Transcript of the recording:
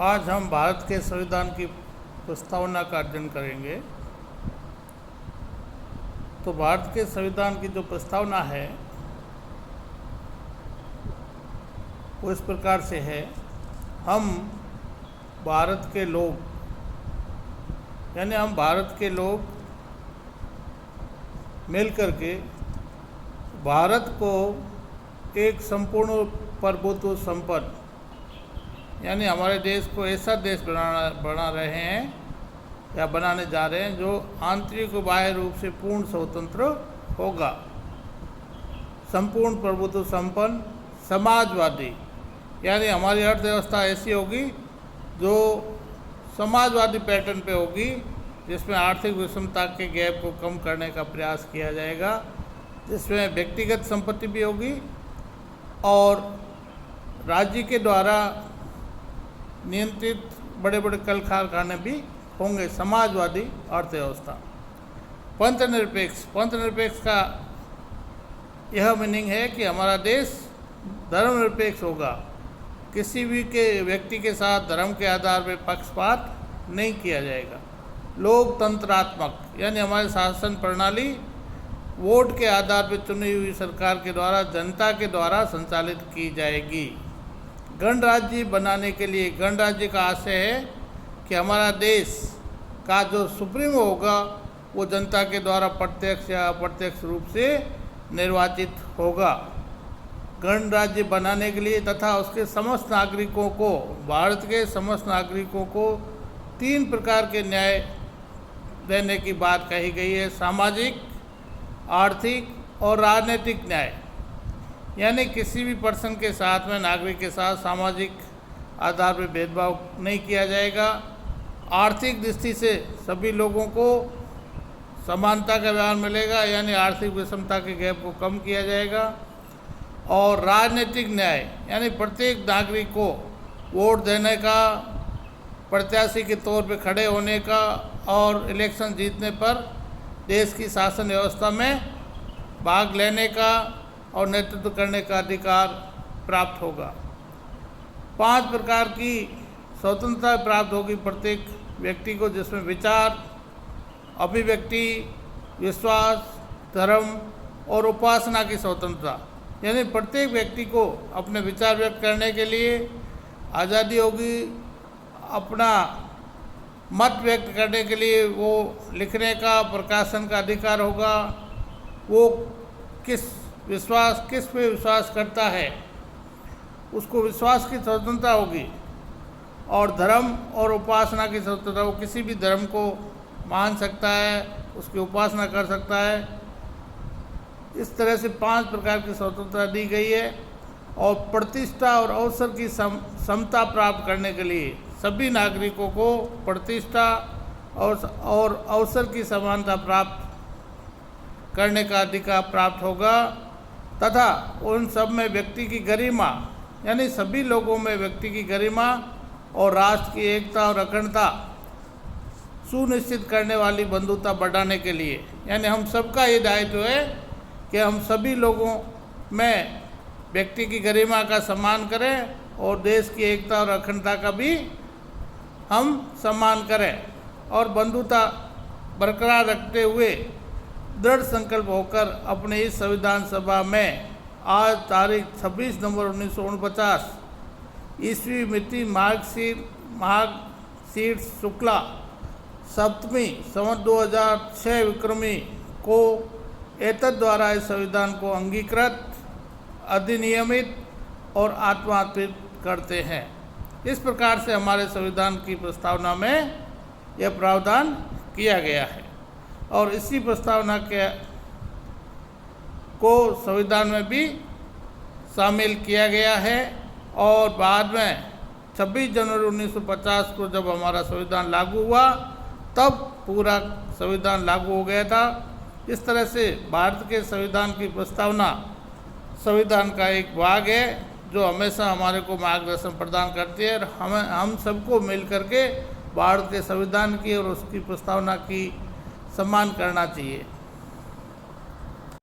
आज हम भारत के संविधान की प्रस्तावना का अध्ययन करेंगे। तो भारत के संविधान की जो प्रस्तावना है वो इस प्रकार से है। हम भारत के लोग, यानी हम भारत के लोग मिलकर के भारत को एक संपूर्ण प्रभुत्व संपन्न, यानी हमारे देश को ऐसा देश बना रहे हैं या बनाने जा रहे हैं जो आंतरिक व बाह्य रूप से पूर्ण स्वतंत्र होगा, संपूर्ण प्रभुत्व संपन्न, समाजवादी, यानी हमारी अर्थव्यवस्था ऐसी होगी जो समाजवादी पैटर्न पे होगी, जिसमें आर्थिक विषमता के गैप को कम करने का प्रयास किया जाएगा, जिसमें व्यक्तिगत संपत्ति भी होगी और राज्य के द्वारा नियंत्रित बड़े बड़े कल कारखाने भी होंगे। समाजवादी अर्थव्यवस्था। पंथनिरपेक्ष का यह मीनिंग है कि हमारा देश धर्मनिरपेक्ष होगा, किसी भी के व्यक्ति के साथ धर्म के आधार पर पक्षपात नहीं किया जाएगा। लोकतंत्रात्मक, यानी हमारी शासन प्रणाली वोट के आधार पर चुनी हुई सरकार के द्वारा, जनता के द्वारा संचालित की जाएगी। गणराज्य बनाने के लिए, गणराज्य का आशय है कि हमारा देश का जो सुप्रीम होगा वो जनता के द्वारा प्रत्यक्ष या अप्रत्यक्ष रूप से निर्वाचित होगा। गणराज्य बनाने के लिए तथा उसके समस्त नागरिकों को, भारत के समस्त नागरिकों को 3 प्रकार के न्याय देने की बात कही गई है। सामाजिक, आर्थिक और राजनीतिक न्याय, यानी किसी भी पर्सन के साथ में, नागरिक के साथ सामाजिक आधार पर भेदभाव नहीं किया जाएगा। आर्थिक दृष्टि से सभी लोगों को समानता का व्यवहार मिलेगा, यानी आर्थिक विषमता के गैप को कम किया जाएगा। और राजनीतिक न्याय, यानी प्रत्येक नागरिक को वोट देने का, प्रत्याशी के तौर पे खड़े होने का और इलेक्शन जीतने पर देश की शासन व्यवस्था में भाग लेने का और नेतृत्व करने का अधिकार प्राप्त होगा। 5 प्रकार की स्वतंत्रता प्राप्त होगी प्रत्येक व्यक्ति को, जिसमें विचार, अभिव्यक्ति, विश्वास, धर्म और उपासना की स्वतंत्रता, यानी प्रत्येक व्यक्ति को अपने विचार व्यक्त करने के लिए आज़ादी होगी, अपना मत व्यक्त करने के लिए वो लिखने का, प्रकाशन का अधिकार होगा, वो किस पे विश्वास करता है उसको विश्वास की स्वतंत्रता होगी। और धर्म और उपासना की स्वतंत्रता, वो किसी भी धर्म को मान सकता है, उसकी उपासना कर सकता है। इस तरह से 5 प्रकार की स्वतंत्रता दी गई है। और प्रतिष्ठा और अवसर की समता प्राप्त करने के लिए सभी नागरिकों को प्रतिष्ठा और अवसर की समानता प्राप्त करने का अधिकार प्राप्त होगा, तथा उन सब में व्यक्ति की गरिमा, यानी सभी लोगों में व्यक्ति की गरिमा और राष्ट्र की एकता और अखंडता सुनिश्चित करने वाली बंधुता बढ़ाने के लिए, यानी हम सबका ये दायित्व है कि हम सभी लोगों में व्यक्ति की गरिमा का सम्मान करें और देश की एकता और अखंडता का भी हम सम्मान करें और बंधुता बरकरार रखते हुए दृढ़ संकल्प होकर अपने इस संविधान सभा में आज तारीख 26 नवंबर 1949 ईस्वी मिति मार्गशीर शुक्ला सप्तमी संवत 2006 विक्रमी को एतद द्वारा इस संविधान को अंगीकृत, अधिनियमित और आत्मार्पित करते हैं। इस प्रकार से हमारे संविधान की प्रस्तावना में यह प्रावधान किया गया है और इसी प्रस्तावना को संविधान में भी शामिल किया गया है। और बाद में 26 जनवरी 1950 को जब हमारा संविधान लागू हुआ तब पूरा संविधान लागू हो गया था। इस तरह से भारत के संविधान की प्रस्तावना संविधान का एक भाग है जो हमेशा हमारे को मार्गदर्शन प्रदान करती है। और हम सबको मिल करके भारत के संविधान की और उसकी प्रस्तावना की सम्मान करना चाहिए।